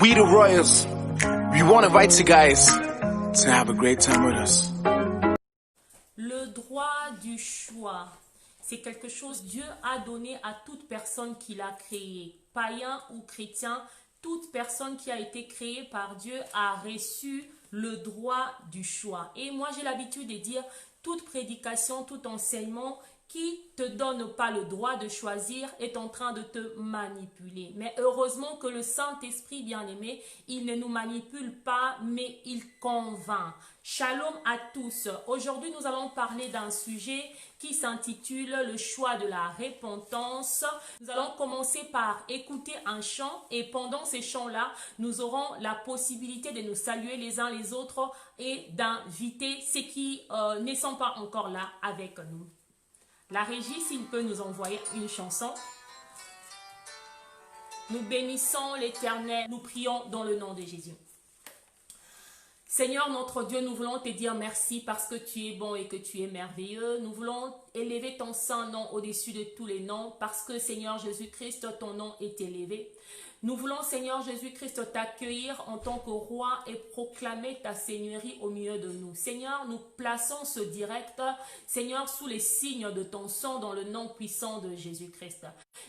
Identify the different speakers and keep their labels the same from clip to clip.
Speaker 1: We the Royals, we want to invite you guys to have a great time with us.
Speaker 2: Le droit du choix, c'est quelque chose que Dieu a donné à toute personne qu'il a créée, païen ou chrétien. Toute personne qui a été créée par Dieu a reçu le droit du choix. Et moi, j'ai l'habitude de dire, toute prédication, tout enseignement qui ne te donne pas le droit de choisir est en train de te manipuler. Mais heureusement que le Saint-Esprit bien-aimé, il ne nous manipule pas, mais il convainc. Shalom à tous. Aujourd'hui, nous allons parler d'un sujet qui s'intitule le choix de la repentance. Nous allons commencer par écouter un chant et pendant ces chants-là, nous aurons la possibilité de nous saluer les uns les autres et d'inviter ceux qui ne sont pas encore là avec nous. La régie, s'il peut nous envoyer une chanson. Nous bénissons l'Éternel, nous prions dans le nom de Jésus. Seigneur notre Dieu, nous voulons te dire merci parce que tu es bon et que tu es merveilleux. Nous voulons élever ton saint nom au-dessus de tous les noms parce que Seigneur Jésus-Christ, ton nom est élevé. Nous voulons, Seigneur Jésus-Christ, t'accueillir en tant que roi et proclamer ta seigneurie au milieu de nous. Seigneur, nous plaçons ce direct, Seigneur, sous les signes de ton sang dans le nom puissant de Jésus-Christ.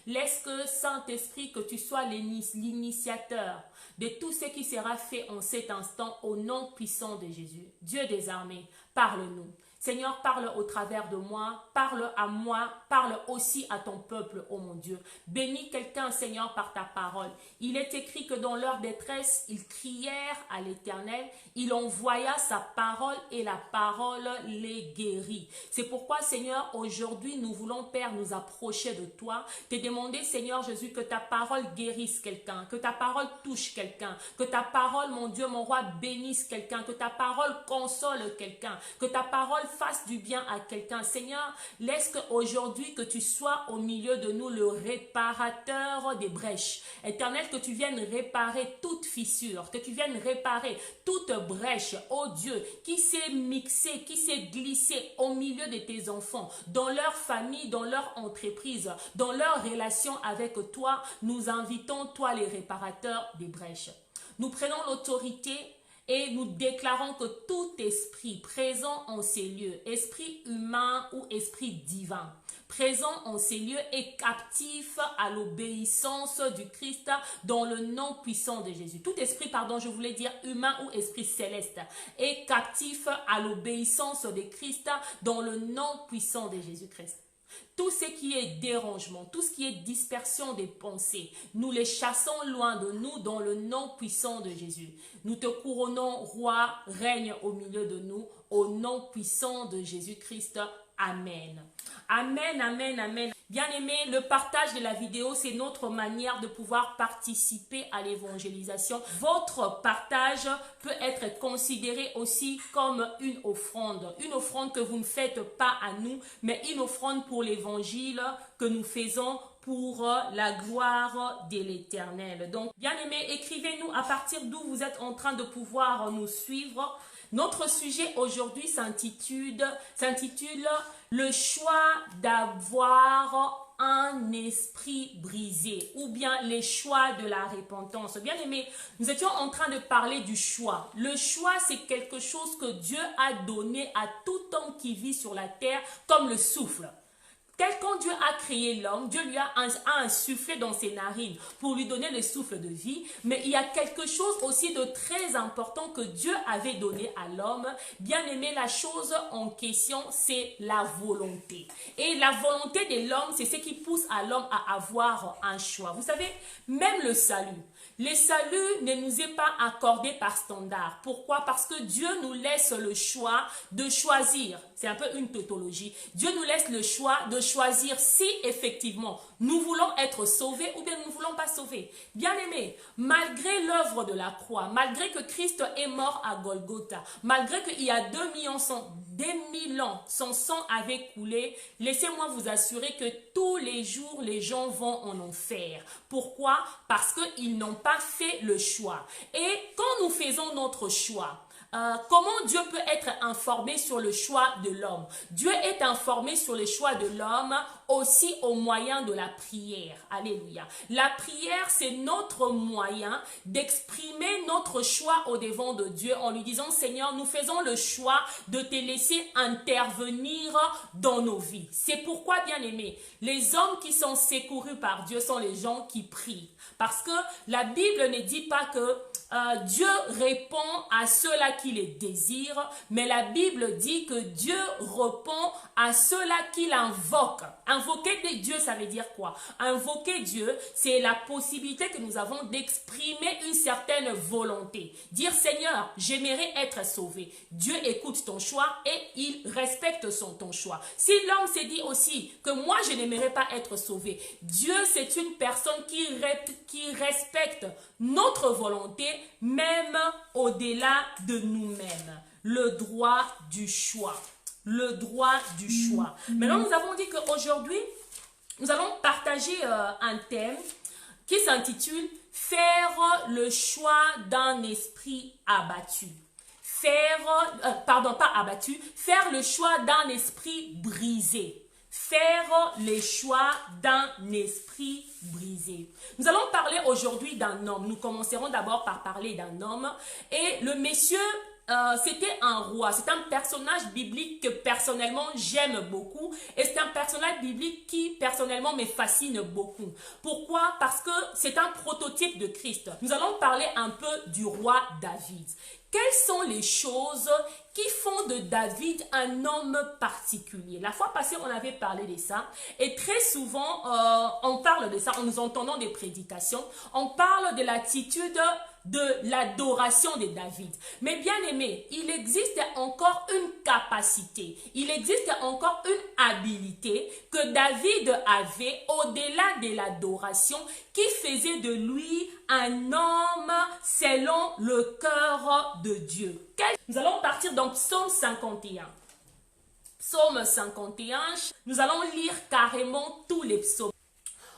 Speaker 2: Laisse que, Saint-Esprit, que tu sois l'initiateur de tout ce qui sera fait en cet instant au nom puissant de Jésus. Dieu des armées, parle-nous. Seigneur, parle au travers de moi, parle à moi, parle aussi à ton peuple, oh mon Dieu. Bénis quelqu'un, Seigneur, par ta parole. Il est écrit que dans leur détresse, ils crièrent à l'Éternel, il envoya sa parole et la parole les guérit. C'est pourquoi, Seigneur, aujourd'hui, nous voulons, Père, nous approcher de toi, te demander, Seigneur Jésus, que ta parole guérisse quelqu'un, que ta parole touche quelqu'un, que ta parole, mon Dieu, mon roi, bénisse quelqu'un, que ta parole console quelqu'un, que ta parole fasse du bien à quelqu'un. Seigneur, laisse qu'aujourd'hui que tu sois au milieu de nous le réparateur des brèches. Éternel, que tu viennes réparer toute fissure, que tu viennes réparer toute brèche, oh Dieu, qui s'est mixée, qui s'est glissée au milieu de tes enfants, dans leur famille, dans leur entreprise, dans leur relation avec toi. Nous invitons toi les réparateurs des brèches. Nous prenons l'autorité et nous déclarons que tout esprit présent en ces lieux, esprit humain ou esprit divin, présent en ces lieux est captif à l'obéissance du Christ dans le nom puissant de Jésus. Tout esprit, pardon, je voulais dire humain ou esprit céleste, est captif à l'obéissance de Christ dans le nom puissant de Jésus-Christ. Tout ce qui est dérangement, tout ce qui est dispersion des pensées, nous les chassons loin de nous dans le nom puissant de Jésus. Nous te couronnons, roi, règne au milieu de nous, au nom puissant de Jésus-Christ. Amen. Amen, amen, amen. Bien-aimés, le partage de la vidéo, c'est notre manière de pouvoir participer à l'évangélisation. Votre partage peut être considéré aussi comme une offrande que vous ne faites pas à nous, mais une offrande pour l'évangile que nous faisons pour la gloire de l'Éternel. Donc, bien-aimés, écrivez-nous à partir d'où vous êtes en train de pouvoir nous suivre. Notre sujet aujourd'hui s'intitule « Le choix d'avoir un esprit brisé » ou bien « Les choix de la repentance ». Bien aimé, nous étions en train de parler du choix. Le choix, c'est quelque chose que Dieu a donné à tout homme qui vit sur la terre comme le souffle. Quand Dieu a créé l'homme, Dieu lui a insufflé dans ses narines pour lui donner le souffle de vie. Mais il y a quelque chose aussi de très important que Dieu avait donné à l'homme. Bien aimé, la chose en question, c'est la volonté. Et la volonté de l'homme, c'est ce qui pousse à l'homme à avoir un choix. Vous savez, même le salut ne nous est pas accordé par standard. Pourquoi? Parce que Dieu nous laisse le choix de choisir. C'est un peu une tautologie. Dieu nous laisse le choix de choisir si effectivement nous voulons être sauvés ou bien nous ne voulons pas sauver. Bien aimé, malgré l'œuvre de la croix, malgré que Christ est mort à Golgotha, malgré qu'il y a 2000 ans, son sang avait coulé, laissez-moi vous assurer que tous les jours, les gens vont en enfer. Pourquoi? Parce qu'ils n'ont pas fait le choix. Et quand nous faisons notre choix, comment Dieu peut être informé sur le choix de l'homme? Dieu est informé sur le choix de l'homme aussi au moyen de la prière. Alléluia. La prière, c'est notre moyen d'exprimer notre choix au devant de Dieu en lui disant, Seigneur, nous faisons le choix de te laisser intervenir dans nos vies. C'est pourquoi, bien aimé, les hommes qui sont secourus par Dieu sont les gens qui prient. Parce que la Bible ne dit pas que Dieu répond à ceux-là qui les désirent, mais la Bible dit que Dieu répond à ceux-là qui l'invoquent. Invoquer Dieu, ça veut dire quoi? Invoquer Dieu, c'est la possibilité que nous avons d'exprimer une certaine volonté. Dire, Seigneur, j'aimerais être sauvé. Dieu écoute ton choix et il respecte ton choix. Si l'homme s'est dit aussi que moi, je n'aimerais pas être sauvé, Dieu, c'est une personne qui respecte notre volonté, même au-delà de nous-mêmes. Le droit du choix. Le droit du choix. Maintenant, nous avons dit qu'aujourd'hui, nous allons partager un thème qui s'intitule « Faire le choix d'un esprit abattu ». Pardon, pas abattu, faire le choix d'un esprit brisé. Faire les choix d'un esprit brisé. Nous allons parler aujourd'hui d'un homme. Nous commencerons d'abord par parler d'un homme. Et le monsieur, c'était un roi. C'est un personnage biblique que personnellement j'aime beaucoup. Et c'est un personnage biblique qui personnellement me fascine beaucoup. Pourquoi? Parce que c'est un prototype de Christ. Nous allons parler un peu du roi David. Quelles sont les choses qui font de David un homme particulier? La fois passée, on avait parlé de ça. Et très souvent, on parle de ça en nous entendant des prédications. On parle de l'attitude de l'adoration de David. Mais bien aimé, il existe encore une capacité, il existe encore une habilité que David avait au-delà de l'adoration qui faisait de lui un homme selon le cœur de Dieu. Nous allons partir dans Psaume 51. Psaume 51, nous allons lire carrément tous les psaumes.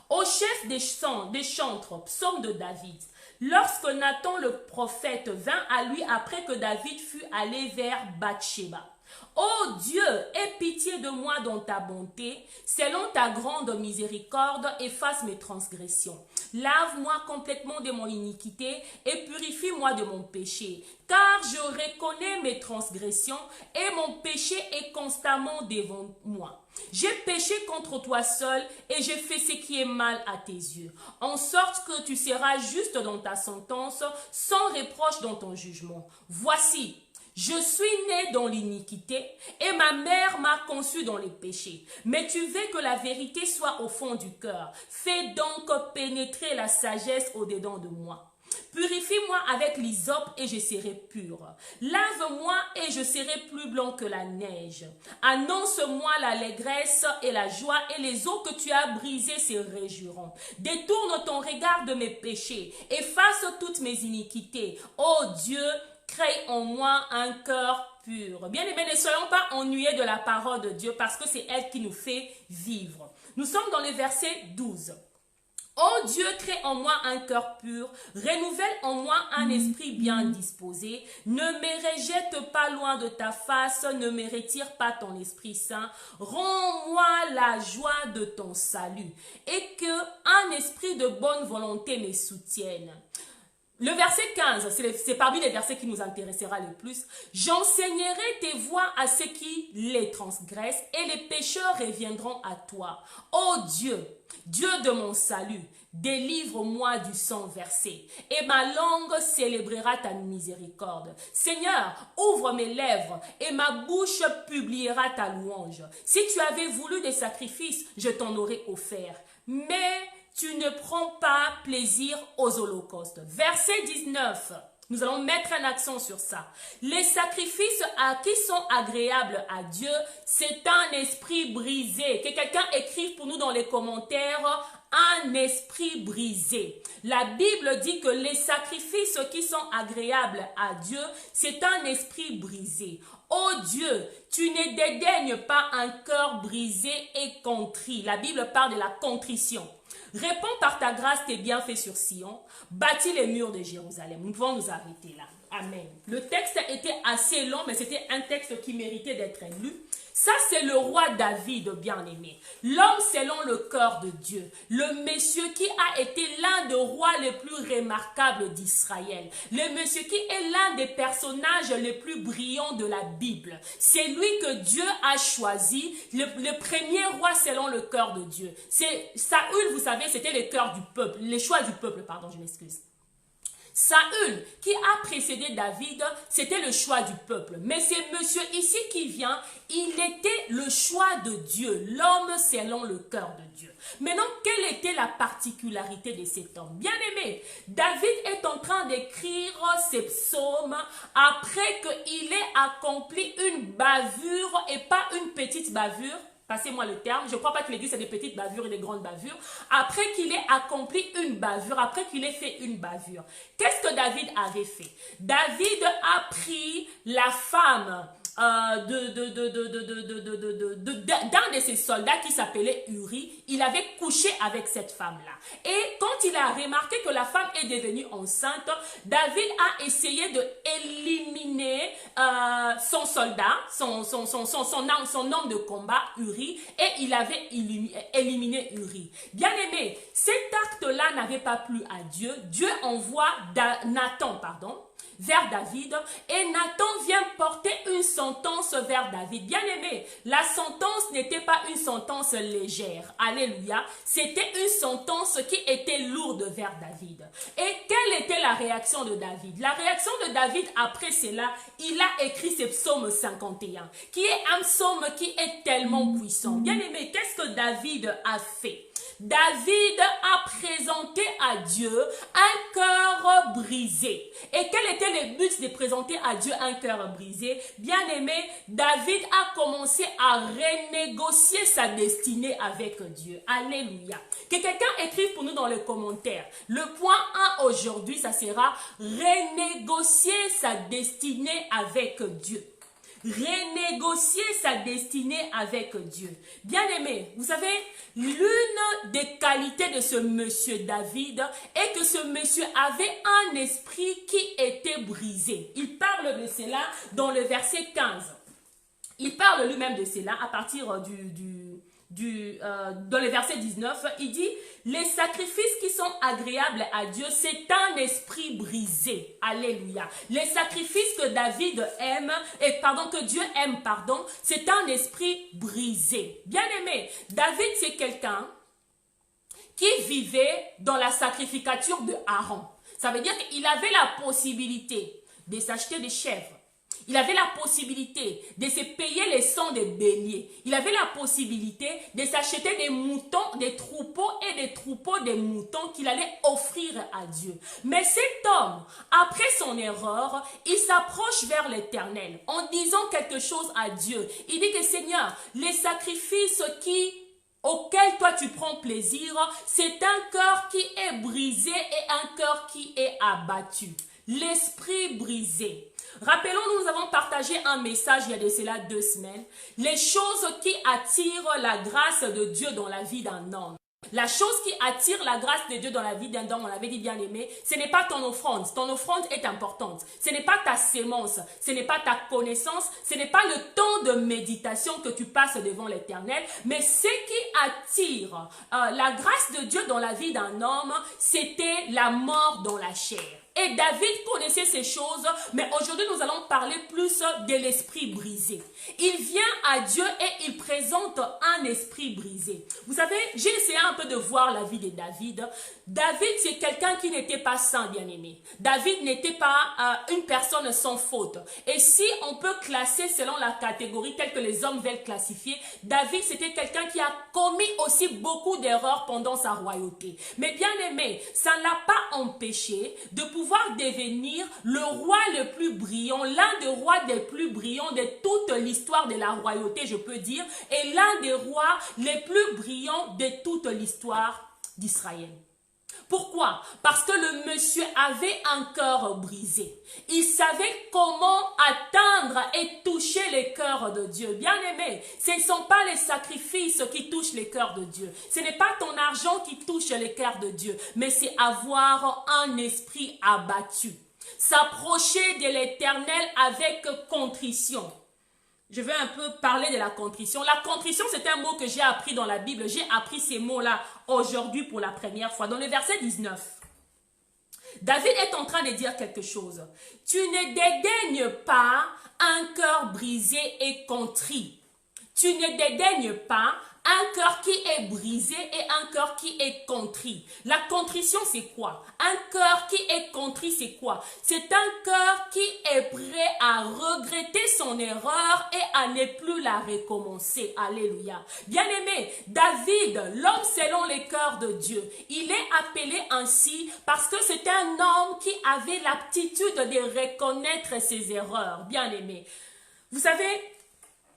Speaker 2: Au chef des chantres, psaume de David. Lorsque Nathan le prophète vint à lui après que David fut allé vers Bathsheba. Ô Dieu, aie pitié de moi dans ta bonté, selon ta grande miséricorde, efface mes transgressions. Lave-moi complètement de mon iniquité et purifie-moi de mon péché, car je reconnais mes transgressions et mon péché est constamment devant moi. J'ai péché contre toi seul et j'ai fait ce qui est mal à tes yeux, en sorte que tu seras juste dans ta sentence, sans reproche dans ton jugement. Voici, je suis né dans l'iniquité et ma mère m'a conçu dans les péchés. Mais tu veux que la vérité soit au fond du cœur. Fais donc pénétrer la sagesse au-dedans de moi. Purifie-moi avec l'hysope et je serai pur. Lave-moi et je serai plus blanc que la neige. Annonce-moi l'allégresse et la joie et les eaux que tu as brisées se réjouiront. Détourne ton regard de mes péchés. Efface toutes mes iniquités. Ô Dieu, crée en moi un cœur pur. Bien aimés, ne soyons pas ennuyés de la parole de Dieu parce que c'est elle qui nous fait vivre. Nous sommes dans le verset 12. Ô Dieu, crée en moi un cœur pur, renouvelle en moi un esprit bien disposé, ne me rejette pas loin de ta face, ne me retire pas ton Esprit Saint, rends-moi la joie de ton salut et que un esprit de bonne volonté me soutienne. Le verset 15, c'est parmi les versets qui nous intéressera le plus. J'enseignerai tes voies à ceux qui les transgressent et les pécheurs reviendront à toi. Ô Dieu, Dieu de mon salut, délivre-moi du sang versé et ma langue célébrera ta miséricorde. Seigneur, ouvre mes lèvres et ma bouche publiera ta louange. Si tu avais voulu des sacrifices, je t'en aurais offert. Mais tu ne prends pas plaisir aux holocaustes. Verset 19. Nous allons mettre un accent sur ça. Les sacrifices qui sont agréables à Dieu, c'est un esprit brisé. Que quelqu'un écrive pour nous dans les commentaires un esprit brisé. La Bible dit que les sacrifices qui sont agréables à Dieu, c'est un esprit brisé. Ô Dieu, tu ne dédaignes pas un cœur brisé et contrit. La Bible parle de la contrition. Réponds par ta grâce tes bienfaits sur Sion. Bâtis les murs de Jérusalem. Nous pouvons nous arrêter là. Amen. Le texte était assez long, mais c'était un texte qui méritait d'être lu. Ça, c'est le roi David, bien-aimé. L'homme selon le cœur de Dieu. Le monsieur qui a été l'un des rois les plus remarquables d'Israël. Le monsieur qui est l'un des personnages les plus brillants de la Bible. C'est lui que Dieu a choisi, le premier roi selon le cœur de Dieu. C'est Saül, vous savez, c'était le cœur du peuple, le choix du peuple, pardon, je m'excuse. Saül, qui a précédé David, c'était le choix du peuple. Mais ce monsieur ici qui vient, il était le choix de Dieu, l'homme selon le cœur de Dieu. Maintenant, quelle était la particularité de cet homme? Bien aimé, David est en train d'écrire ses psaumes après qu'il ait accompli une bavure et pas une petite bavure. Passez-moi le terme, je ne crois pas qu'il ait dit c'est des petites bavures et des grandes bavures. Après qu'il ait accompli une bavure, après qu'il ait fait une bavure, qu'est-ce que David avait fait? David a pris la femme d'un de ses soldats qui s'appelait Uri. Il avait couché avec cette femme-là. Et quand il a remarqué que la femme est devenue enceinte, David a essayé de éliminer son soldat, son homme de combat, Uri, et il avait éliminé Uri. Bien aimé, cet acte-là n'avait pas plu à Dieu. Dieu envoie Nathan, vers David, et Nathan vient porter une sentence vers David. Bien aimé, la sentence n'était pas une sentence légère. Alléluia. C'était une sentence qui était lourde vers David. Et quelle était la réaction de David? La réaction de David après cela, il a écrit ce psaume 51, qui est un psaume qui est tellement puissant. Bien aimé, qu'est-ce que David a fait? David a présenté à Dieu un cœur brisé. Et quel était le but de présenter à Dieu un cœur brisé? Bien aimé, David a commencé à renégocier sa destinée avec Dieu. Alléluia. Que quelqu'un écrive pour nous dans les commentaires. Le point 1 aujourd'hui, ça sera renégocier sa destinée avec Dieu. Renégocier sa destinée avec Dieu. Bien aimé, vous savez, l'une des qualités de ce monsieur David est que ce monsieur avait un esprit qui était brisé. Il parle de cela dans le verset 15. Il parle lui-même de cela à partir dans le verset 19, il dit, les sacrifices qui sont agréables à Dieu, c'est un esprit brisé. Alléluia. Les sacrifices que David aime, que Dieu aime, c'est un esprit brisé. Bien aimé, David, c'est quelqu'un qui vivait dans la sacrificature de Aaron. Ça veut dire qu'il avait la possibilité de s'acheter des chèvres. Il avait la possibilité de se payer les sangs des béliers. Il avait la possibilité de s'acheter des moutons, des troupeaux et des troupeaux de moutons qu'il allait offrir à Dieu. Mais cet homme, après son erreur, il s'approche vers l'Éternel en disant quelque chose à Dieu. Il dit que Seigneur, les sacrifices auquel toi tu prends plaisir, c'est un cœur qui est brisé et un cœur qui est abattu. L'esprit brisé. Rappelons-nous, nous avons partagé un message il y a de cela 2 semaines. Les choses qui attirent la grâce de Dieu dans la vie d'un homme. La chose qui attire la grâce de Dieu dans la vie d'un homme, on l'avait dit bien aimé, ce n'est pas ton offrande. Ton offrande est importante. Ce n'est pas ta sémence, ce n'est pas ta connaissance, ce n'est pas le temps de méditation que tu passes devant l'Éternel, mais ce qui attire la grâce de Dieu dans la vie d'un homme, c'était la mort dans la chair. Et David connaissait ces choses, mais aujourd'hui nous allons parler plus de l'esprit brisé. Il vient à Dieu et il présente un esprit brisé. Vous savez, j'ai essayé un peu de voir la vie de David. David, c'est quelqu'un qui n'était pas saint, bien aimé. David n'était pas une personne sans faute. Et si on peut classer selon la catégorie telle que les hommes veulent classifier, David, c'était quelqu'un qui a commis aussi beaucoup d'erreurs pendant sa royauté. Mais bien aimé, ça ne l'a pas empêché de pouvoir devenir le roi le plus brillant, l'un des rois des plus brillants de toute l'histoire de la royauté, je peux dire, et l'un des rois les plus brillants de toute l'histoire d'Israël. Pourquoi? Parce que le monsieur avait un cœur brisé. Il savait comment atteindre et toucher les cœurs de Dieu. Bien-aimé, ce ne sont pas les sacrifices qui touchent les cœurs de Dieu. Ce n'est pas ton argent qui touche les cœurs de Dieu, mais c'est avoir un esprit abattu. S'approcher de l'Éternel avec contrition. Je vais un peu parler de la contrition. La contrition, c'est un mot que j'ai appris dans la Bible. J'ai appris ces mots-là aujourd'hui pour la première fois. Dans le verset 19, David est en train de dire quelque chose. Tu ne dédaignes pas un cœur brisé et contrit. Tu ne dédaignes pas un cœur qui est brisé et un cœur qui est contrit. La contrition, c'est quoi? Un cœur qui est contrit, c'est quoi? C'est un cœur qui est prêt à regretter son erreur et à ne plus la recommencer. Alléluia. Bien-aimé, David, l'homme selon les cœurs de Dieu, il est appelé ainsi parce que c'est un homme qui avait l'aptitude de reconnaître ses erreurs. Bien-aimé, vous savez,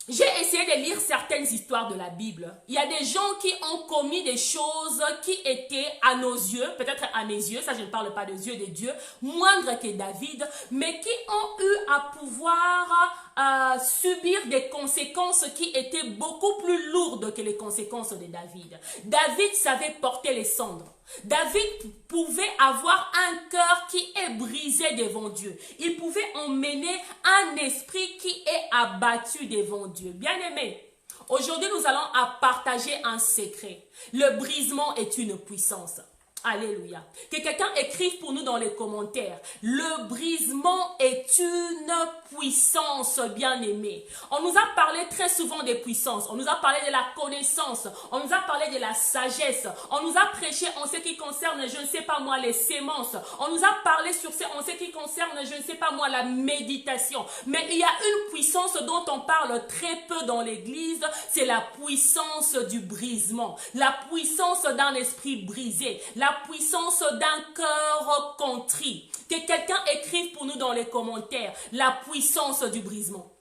Speaker 2: j'ai essayé de lire certaines histoires de la Bible. Il y a des gens qui ont commis des choses qui étaient à nos yeux, peut-être à mes yeux, ça je ne parle pas des yeux de Dieu, moindres que David, mais qui ont eu à pouvoir subir des conséquences qui étaient beaucoup plus lourdes que les conséquences de David. David savait porter les cendres. David pouvait avoir un cœur qui est brisé devant Dieu. Il pouvait emmener un esprit qui est abattu devant Dieu. Bien-aimé, aujourd'hui nous allons partager un secret. Le brisement est une puissance. Alléluia. Que quelqu'un écrive pour nous dans les commentaires. Le brisement est une puissance, bien-aimé. On nous a parlé très souvent des puissances. On nous a parlé de la connaissance. On nous a parlé de la sagesse. On nous a prêché en ce qui concerne, je ne sais pas moi, les sémences. On nous a parlé en ce qui concerne, je ne sais pas moi, la méditation. Mais il y a une puissance dont on parle très peu dans l'église. C'est la puissance du brisement. La puissance d'un esprit brisé. La puissance d'un cœur contrit. Que quelqu'un écrive pour nous dans les commentaires la puissance du brisement.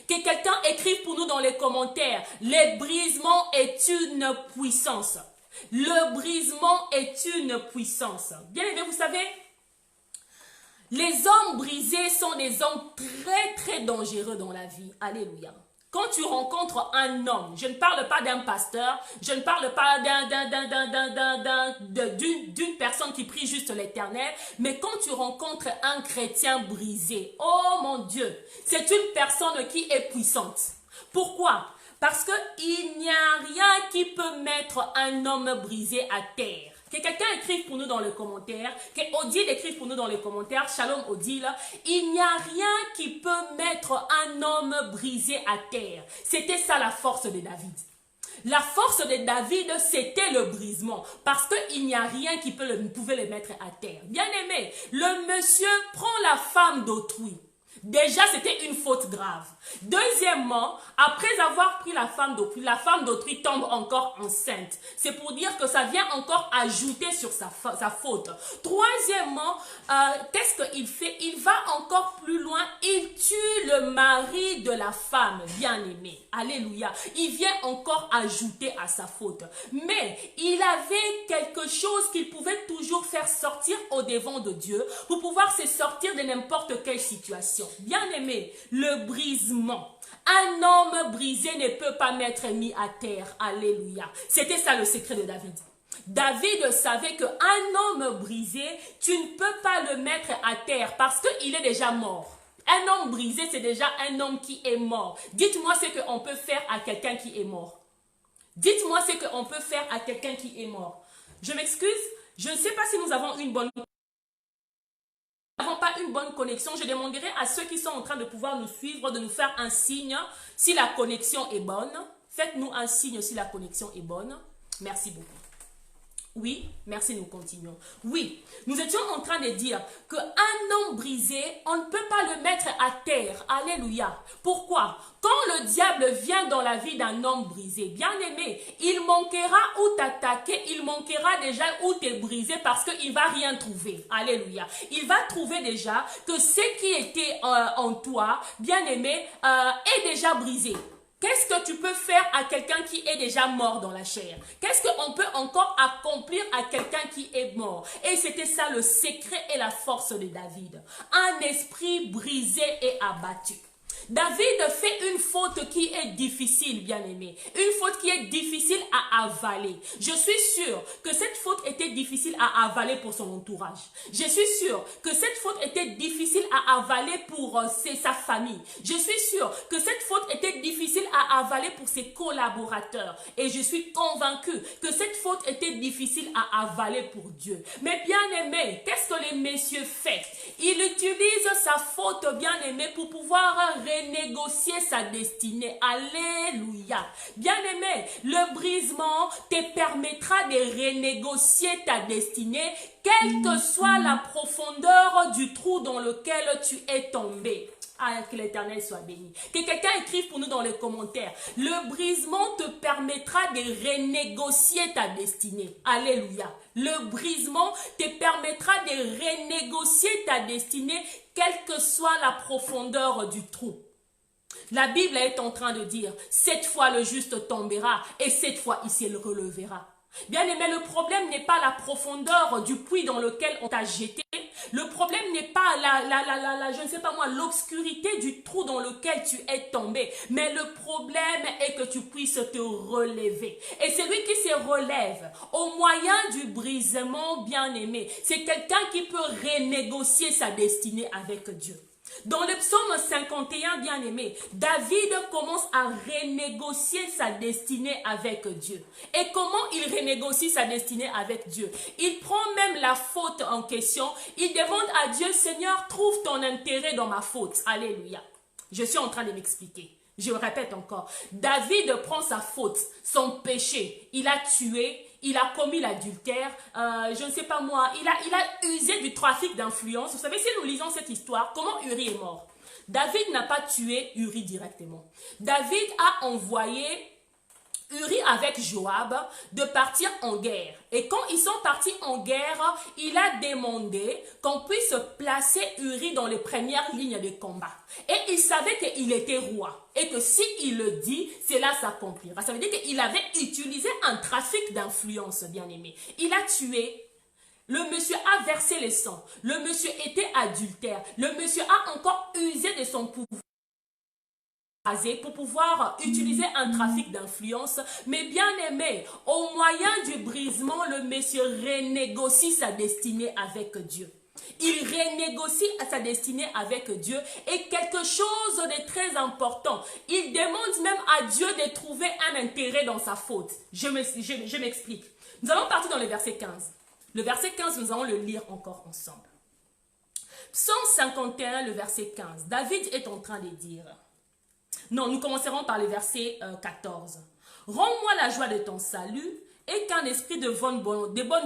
Speaker 2: Que quelqu'un écrive pour nous dans les commentaires, le brisement est une puissance. Le brisement est une puissance. Bien aimé, vous savez, les hommes brisés sont des hommes très très dangereux dans la vie. Alléluia. Quand tu rencontres un homme, je ne parle pas d'un pasteur, je ne parle pas d'une personne qui prie juste l'Éternel, mais quand tu rencontres un chrétien brisé, oh mon Dieu, c'est une personne qui est puissante. Pourquoi? Parce qu'il n'y a rien qui peut mettre un homme brisé à terre. Que quelqu'un écrive pour nous dans les commentaires, que Odile écrive pour nous dans les commentaires, Shalom Odile, il n'y a rien qui peut mettre un homme brisé à terre. C'était ça la force de David. La force de David, c'était le brisement, parce qu'il n'y a rien qui pouvait le mettre à terre. Bien aimé, le monsieur prend la femme d'autrui. Déjà, c'était une faute grave. Deuxièmement, après avoir pris la femme d'autrui tombe encore enceinte. C'est pour dire que ça vient encore ajouter sur sa faute. Troisièmement, qu'est-ce qu'il fait? Il va encore plus loin. Il tue le mari de la femme bien-aimée. Alléluia. Il vient encore ajouter à sa faute. Mais il avait quelque chose qu'il pouvait toujours faire sortir au devant de Dieu pour pouvoir se sortir de n'importe quelle situation. Bien-aimé, le brisement. Un homme brisé ne peut pas m'être mis à terre. Alléluia. C'était ça le secret de David. David savait qu'un homme brisé, tu ne peux pas le mettre à terre parce qu'il est déjà mort. Un homme brisé, c'est déjà un homme qui est mort. Dites-moi ce qu'on peut faire à quelqu'un qui est mort. Dites-moi ce qu'on peut faire à quelqu'un qui est mort. Je m'excuse, je ne sais pas si nous avons une bonne connexion. Je demanderai à ceux qui sont en train de pouvoir nous suivre de nous faire un signe si la connexion est bonne. Faites-nous un signe si la connexion est bonne. Merci beaucoup. Oui, merci, nous continuons. Oui, nous étions en train de dire qu'un homme brisé, on ne peut pas le mettre à terre. Alléluia. Pourquoi? Quand le diable vient dans la vie d'un homme brisé, bien aimé, il manquera où t'attaquer, il manquera déjà où t'es brisé parce qu'il ne va rien trouver. Alléluia. Il va trouver déjà que ce qui était en toi, bien aimé, est déjà brisé. Qu'est-ce que tu peux faire à quelqu'un qui est déjà mort dans la chair? Qu'est-ce qu'on peut encore accomplir à quelqu'un qui est mort? Et c'était ça le secret et la force de David. Un esprit brisé et abattu. David fait une faute qui est difficile, bien-aimé. Une faute qui est difficile à avaler. Je suis sûre que cette faute était difficile à avaler pour son entourage. Je suis sûre que cette faute était difficile à avaler pour sa famille. Je suis sûre que cette faute était difficile à avaler pour ses collaborateurs. Et je suis convaincue que cette faute était difficile à avaler pour Dieu. Mais bien-aimé, qu'est-ce que les messieurs font? Ils utilisent sa faute, bien-aimé, pour pouvoir renégocier sa destinée. Alléluia. Bien-aimé, le brisement te permettra de renégocier ta destinée, quelle que soit la profondeur du trou dans lequel tu es tombé. Ah, que l'Éternel soit béni. Que quelqu'un écrive pour nous dans les commentaires. Le brisement te permettra de renégocier ta destinée. Alléluia. Le brisement te permettra de renégocier ta destinée, quelle que soit la profondeur du trou. La Bible est en train de dire, cette fois le juste tombera et cette fois il se relèvera. Bien aimé, le problème n'est pas la profondeur du puits dans lequel on t'a jeté. Le problème n'est pas je ne sais pas moi, l'obscurité du trou dans lequel tu es tombé. Mais le problème est que tu puisses te relever. Et celui qui se relève au moyen du brisement, bien aimé, c'est quelqu'un qui peut renégocier sa destinée avec Dieu. Dans le psaume 51, bien aimé, David commence à renégocier sa destinée avec Dieu. Et comment il renégocie sa destinée avec Dieu? Il prend même la faute en question. Il demande à Dieu, Seigneur, trouve ton intérêt dans ma faute. Alléluia. Je suis en train de m'expliquer. Je répète encore. David prend sa faute, son péché. Il a tué. Il a commis l'adultère, je ne sais pas moi, il a usé du trafic d'influence. Vous savez, si nous lisons cette histoire, comment Uri est mort? David n'a pas tué Uri directement. David a envoyé Uri avec Joab de partir en guerre. Et quand ils sont partis en guerre, il a demandé qu'on puisse placer Uri dans les premières lignes de combat. Et il savait qu'il était roi. Et que s'il le dit, cela s'accomplira. Ça veut dire qu'il avait utilisé un trafic d'influence, bien aimé. Il a tué. Le monsieur a versé le sang. Le monsieur était adultère. Le monsieur a encore usé de son pouvoir pour pouvoir utiliser un trafic d'influence. Mais bien aimé, au moyen du brisement, le monsieur renégocie sa destinée avec Dieu. Il renégocie sa destinée avec Dieu et quelque chose de très important. Il demande même à Dieu de trouver un intérêt dans sa faute. Je m'explique. Nous allons partir dans le verset 15. Le verset 15, nous allons le lire encore ensemble. Psaume 51, le verset 15. David est en train de dire... Non, nous commencerons par le verset 14. Rends-moi la joie de ton salut et qu'un esprit de bonne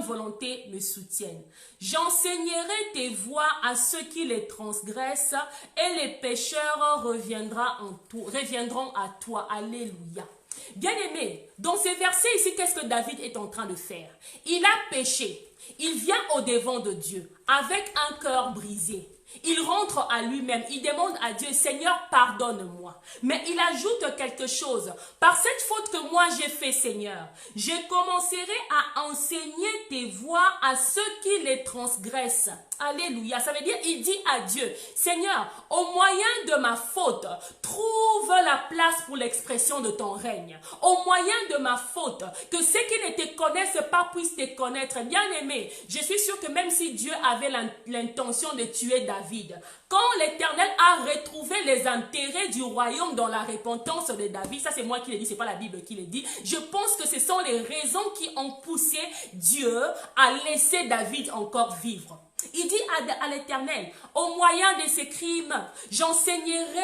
Speaker 2: volonté me soutienne. J'enseignerai tes voies à ceux qui les transgressent et les pécheurs reviendront à toi. Alléluia. Bien-aimé, dans ces versets ici, qu'est-ce que David est en train de faire? Il a péché. Il vient au-devant de Dieu avec un cœur brisé. Il rentre à lui-même, il demande à Dieu, Seigneur, pardonne-moi. Mais il ajoute quelque chose. Par cette faute que moi j'ai fait, Seigneur, je commencerai à enseigner tes voies à ceux qui les transgressent. Alléluia. Ça veut dire, il dit à Dieu, Seigneur, au moyen de ma faute, trouve la place pour l'expression de ton règne. Au moyen de ma faute, que ceux qui ne te connaissent pas puissent te connaître. Bien aimé, je suis sûr que même si Dieu avait l'intention de tuer David, quand l'Éternel a retrouvé les intérêts du royaume dans la repentance de David, ça c'est moi qui le dis, c'est pas la Bible qui le dit, je pense que ce sont les raisons qui ont poussé Dieu à laisser David encore vivre. Il dit à l'Éternel, au moyen de ces crimes, j'enseignerai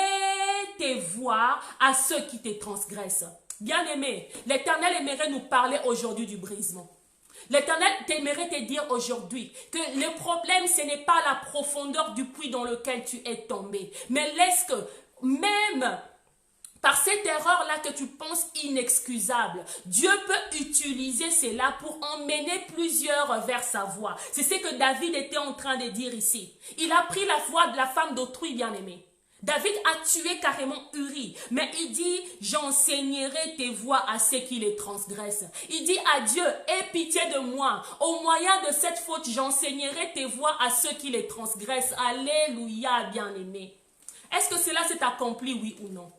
Speaker 2: tes voies à ceux qui te transgressent. Bien aimé, l'Éternel aimerait nous parler aujourd'hui du brisement. L'Éternel aimerait te dire aujourd'hui que le problème, ce n'est pas la profondeur du puits dans lequel tu es tombé. Mais laisse que même par cette erreur-là que tu penses inexcusable, Dieu peut utiliser cela pour emmener plusieurs vers sa voie. C'est ce que David était en train de dire ici. Il a pris la voie de la femme d'autrui, bien-aimée. David a tué carrément Uri, mais il dit, j'enseignerai tes voies à ceux qui les transgressent. Il dit à Dieu, aie pitié de moi. Au moyen de cette faute, j'enseignerai tes voies à ceux qui les transgressent. Alléluia, bien-aimé. Est-ce que cela s'est accompli, oui ou non?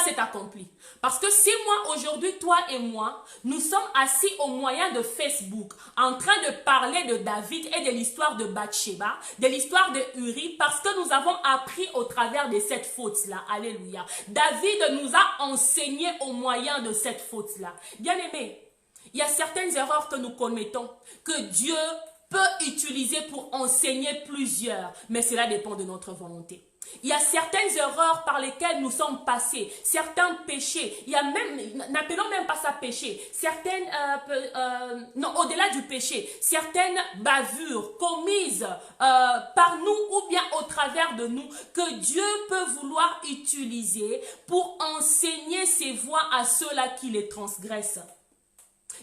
Speaker 2: C'est accompli. Parce que si moi, aujourd'hui, toi et moi, nous sommes assis au moyen de Facebook, en train de parler de David et de l'histoire de Bathsheba, de l'histoire de Uri, parce que nous avons appris au travers de cette faute-là. Alléluia. David nous a enseigné au moyen de cette faute-là. Bien-aimé, il y a certaines erreurs que nous commettons, que Dieu peut utiliser pour enseigner plusieurs, mais cela dépend de notre volonté. Il y a certaines erreurs par lesquelles nous sommes passés, certains péchés, il y a même, n'appelons même pas ça péché, certaines, non, au-delà du péché, certaines bavures commises par nous ou bien au travers de nous, que Dieu peut vouloir utiliser pour enseigner ses voies à ceux-là qui les transgressent.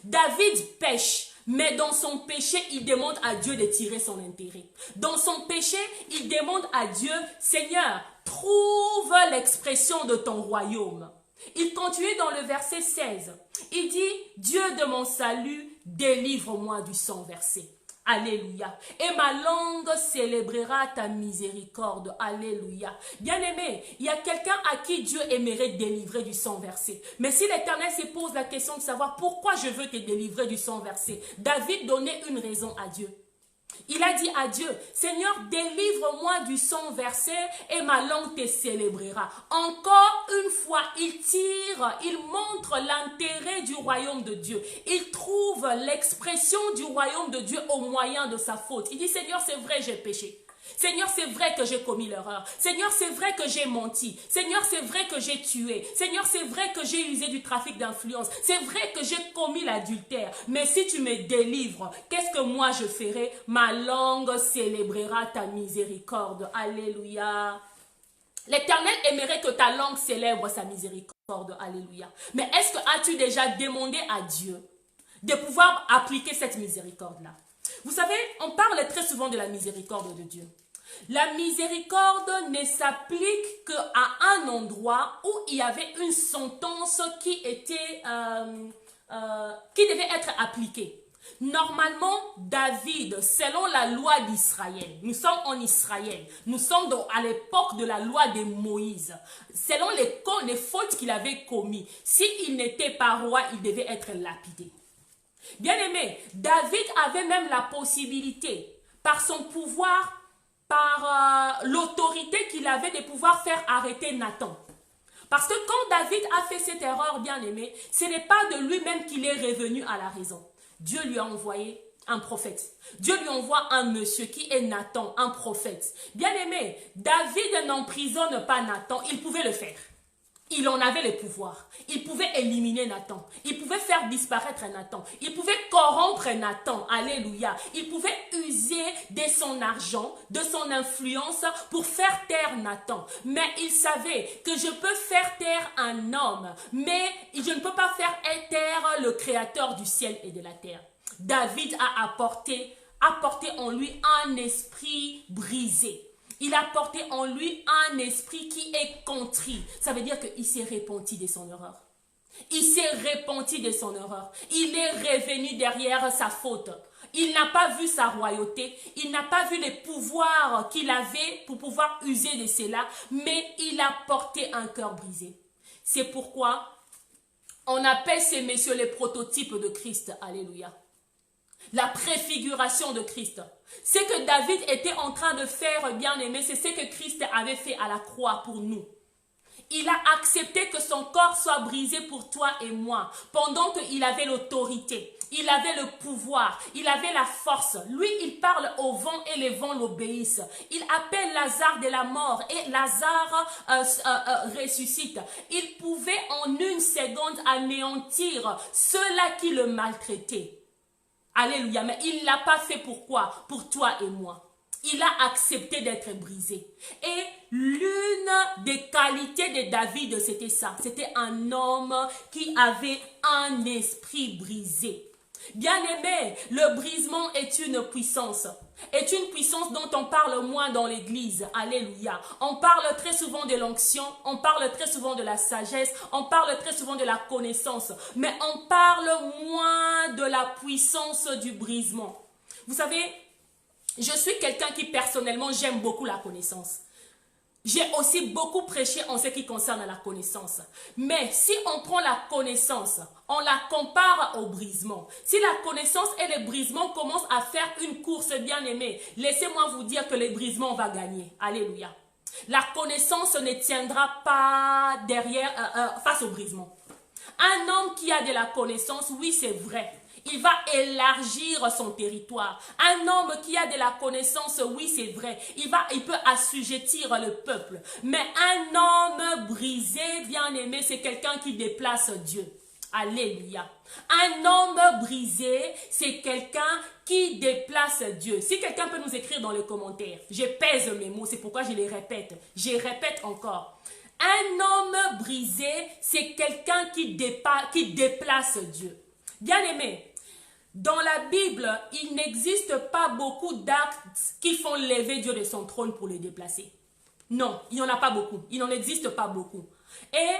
Speaker 2: David pêche. Mais dans son péché, il demande à Dieu de tirer son intérêt. Dans son péché, il demande à Dieu, Seigneur, trouve l'expression de ton royaume. Il continue dans le verset 16. Il dit, Dieu de mon salut, délivre-moi du sang versé. Alléluia. Et ma langue célébrera ta miséricorde. Alléluia. Bien-aimé, il y a quelqu'un à qui Dieu aimerait délivrer du sang versé. Mais si l'Éternel se pose la question de savoir pourquoi je veux te délivrer du sang versé, David donnait une raison à Dieu. Il a dit à Dieu, Seigneur, délivre-moi du sang versé et ma langue te célébrera. Encore une fois, il montre l'intérêt du royaume de Dieu. Il trouve l'expression du royaume de Dieu au moyen de sa faute. Il dit, Seigneur, c'est vrai, j'ai péché. Seigneur, c'est vrai que j'ai commis l'erreur. Seigneur, c'est vrai que j'ai menti. Seigneur, c'est vrai que j'ai tué. Seigneur, c'est vrai que j'ai usé du trafic d'influence. C'est vrai que j'ai commis l'adultère. Mais si tu me délivres, qu'est-ce que moi je ferai? Ma langue célébrera ta miséricorde. Alléluia. L'Éternel aimerait que ta langue célèbre sa miséricorde. Alléluia. Mais est-ce que as-tu déjà demandé à Dieu de pouvoir appliquer cette miséricorde-là? Vous savez, on parle très souvent de la miséricorde de Dieu. La miséricorde ne s'applique qu'à un endroit où il y avait une sentence qui devait être appliquée. Normalement, David, selon la loi d'Israël, nous sommes en Israël, nous sommes à l'époque de la loi de Moïse, selon les fautes qu'il avait commises, s'il n'était pas roi, il devait être lapidé. Bien-aimé, David avait même la possibilité, par son pouvoir, par l'autorité qu'il avait de pouvoir faire arrêter Nathan. Parce que quand David a fait cette erreur, bien-aimé, ce n'est pas de lui-même qu'il est revenu à la raison. Dieu lui a envoyé un prophète. Dieu lui envoie un monsieur qui est Nathan, un prophète. Bien-aimé, David n'emprisonne pas Nathan, il pouvait le faire. Il en avait le pouvoir. Il pouvait éliminer Nathan. Il pouvait faire disparaître Nathan. Il pouvait corrompre Nathan. Alléluia. Il pouvait user de son argent, de son influence pour faire taire Nathan. Mais il savait que je peux faire taire un homme, mais je ne peux pas faire taire le créateur du ciel et de la terre. David a apporté en lui un esprit brisé. Il a porté en lui un esprit qui est contrit. Ça veut dire qu'il s'est repenti de son erreur. Il s'est repenti de son erreur. Il est revenu derrière sa faute. Il n'a pas vu sa royauté. Il n'a pas vu les pouvoirs qu'il avait pour pouvoir user de cela. Mais il a porté un cœur brisé. C'est pourquoi on appelle ces messieurs les prototypes de Christ. Alléluia. La préfiguration de Christ. Ce que David était en train de faire, bien-aimé, c'est ce que Christ avait fait à la croix pour nous. Il a accepté que son corps soit brisé pour toi et moi, pendant qu'il avait l'autorité, il avait le pouvoir, il avait la force. Lui, il parle au vent et les vents l'obéissent. Il appelle Lazare de la mort et Lazare ressuscite. Il pouvait en une seconde anéantir ceux-là qui le maltraitaient. Alléluia, mais il ne l'a pas fait pourquoi? Pour toi et moi. Il a accepté d'être brisé. Et l'une des qualités de David, c'était ça. C'était un homme qui avait un esprit brisé. Bien-aimé, le brisement est une puissance dont on parle moins dans l'église. Alléluia. On parle très souvent de l'onction, on parle très souvent de la sagesse, on parle très souvent de la connaissance, mais on parle moins de la puissance du brisement. Vous savez, je suis quelqu'un qui personnellement j'aime beaucoup la connaissance. J'ai aussi beaucoup prêché en ce qui concerne la connaissance. Mais si on prend la connaissance, on la compare au brisement. Si la connaissance et le brisement commencent à faire une course bien aimée, laissez-moi vous dire que le brisement va gagner. Alléluia. La connaissance ne tiendra pas derrière, face au brisement. Un homme qui a de la connaissance, oui c'est vrai. Il va élargir son territoire. Un homme qui a de la connaissance, oui c'est vrai, il peut assujettir le peuple. Mais un homme brisé, bien aimé, c'est quelqu'un qui déplace Dieu. Alléluia. Un homme brisé, c'est quelqu'un qui déplace Dieu. Si quelqu'un peut nous écrire dans les commentaires, je pèse mes mots, c'est pourquoi je les répète. Je répète encore. Un homme brisé, c'est quelqu'un qui déplace Dieu. Bien aimé, dans la Bible, il n'existe pas beaucoup d'actes qui font lever Dieu de son trône pour le déplacer. Non, il n'y en a pas beaucoup. Il n'en existe pas beaucoup. Et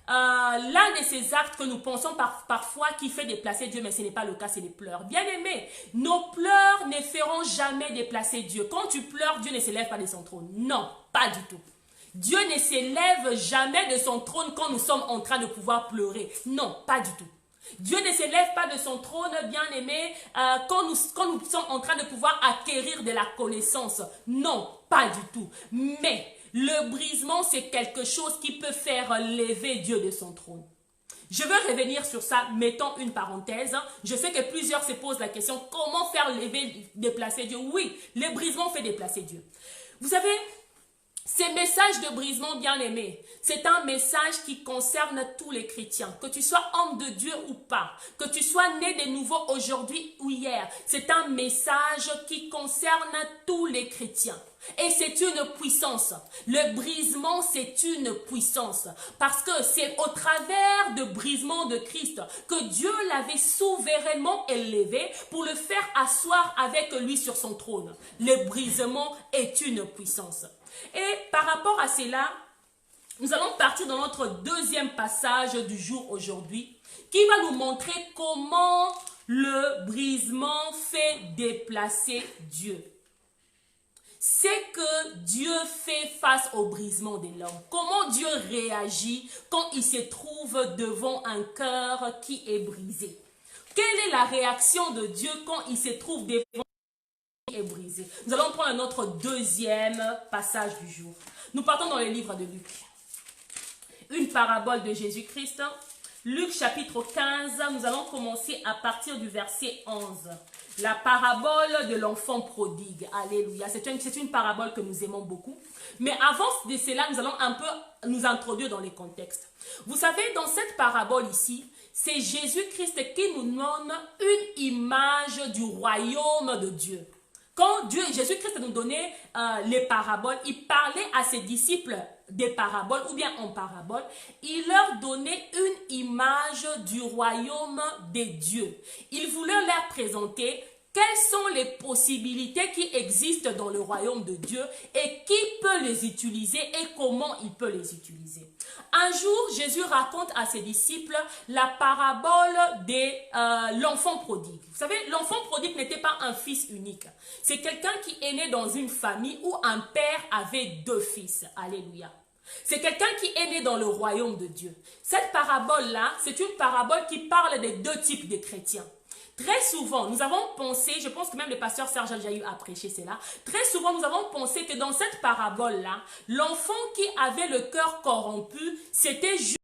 Speaker 2: l'un de ces actes que nous pensons parfois qui fait déplacer Dieu, mais ce n'est pas le cas, c'est les pleurs. Bien aimé, nos pleurs ne feront jamais déplacer Dieu. Quand tu pleures, Dieu ne s'élève pas de son trône. Non, pas du tout. Dieu ne s'élève jamais de son trône quand nous sommes en train de pouvoir pleurer. Non, pas du tout. Dieu ne s'élève pas de son trône, bien-aimé, quand nous sommes en train de pouvoir acquérir de la connaissance. Non, pas du tout. Mais le brisement, c'est quelque chose qui peut faire lever Dieu de son trône. Je veux revenir sur ça, mettons une parenthèse. Je sais que plusieurs se posent la question, comment faire lever, déplacer Dieu? Oui, le brisement fait déplacer Dieu. Vous savez, ces messages de brisement bien-aimés, c'est un message qui concerne tous les chrétiens. Que tu sois homme de Dieu ou pas, que tu sois né de nouveau aujourd'hui ou hier, c'est un message qui concerne tous les chrétiens. Et c'est une puissance. Le brisement, c'est une puissance. Parce que c'est au travers de brisement de Christ que Dieu l'avait souverainement élevé pour le faire asseoir avec lui sur son trône. Le brisement est une puissance. Et par rapport à cela, nous allons partir dans notre deuxième passage du jour aujourd'hui qui va nous montrer comment le brisement fait déplacer Dieu. C'est que Dieu fait face au brisement de l'homme. Comment Dieu réagit quand il se trouve devant un cœur qui est brisé? Quelle est la réaction de Dieu quand il se trouve devant un cœur qui est brisé? Nous allons prendre notre deuxième passage du jour. Nous partons dans le livre de Luc. Une parabole de Jésus-Christ. Luc chapitre 15, nous allons commencer à partir du verset 11. La parabole de l'enfant prodigue. Alléluia. C'est une parabole que nous aimons beaucoup. Mais avant de cela, nous allons un peu nous introduire dans les contextes. Vous savez, dans cette parabole ici, c'est Jésus-Christ qui nous donne une image du royaume de Dieu. Quand Jésus-Christ nous donnait les paraboles, il parlait à ses disciples des paraboles ou bien en parabole, il leur donnait une image du royaume des dieux. Il voulait leur présenter quelles sont les possibilités qui existent dans le royaume de Dieu et qui peut les utiliser et comment il peut les utiliser. Un jour, Jésus raconte à ses disciples la parabole de l'enfant prodigue. Vous savez, l'enfant prodigue n'était pas un fils unique. C'est quelqu'un qui est né dans une famille où un père avait deux fils. Alléluia. C'est quelqu'un qui est né dans le royaume de Dieu. Cette parabole-là, c'est une parabole qui parle de deux types de chrétiens. Très souvent, nous avons pensé, je pense que même le pasteur Serge Aljaïu a prêché cela, très souvent nous avons pensé que dans cette parabole-là, l'enfant qui avait le cœur corrompu, c'était juste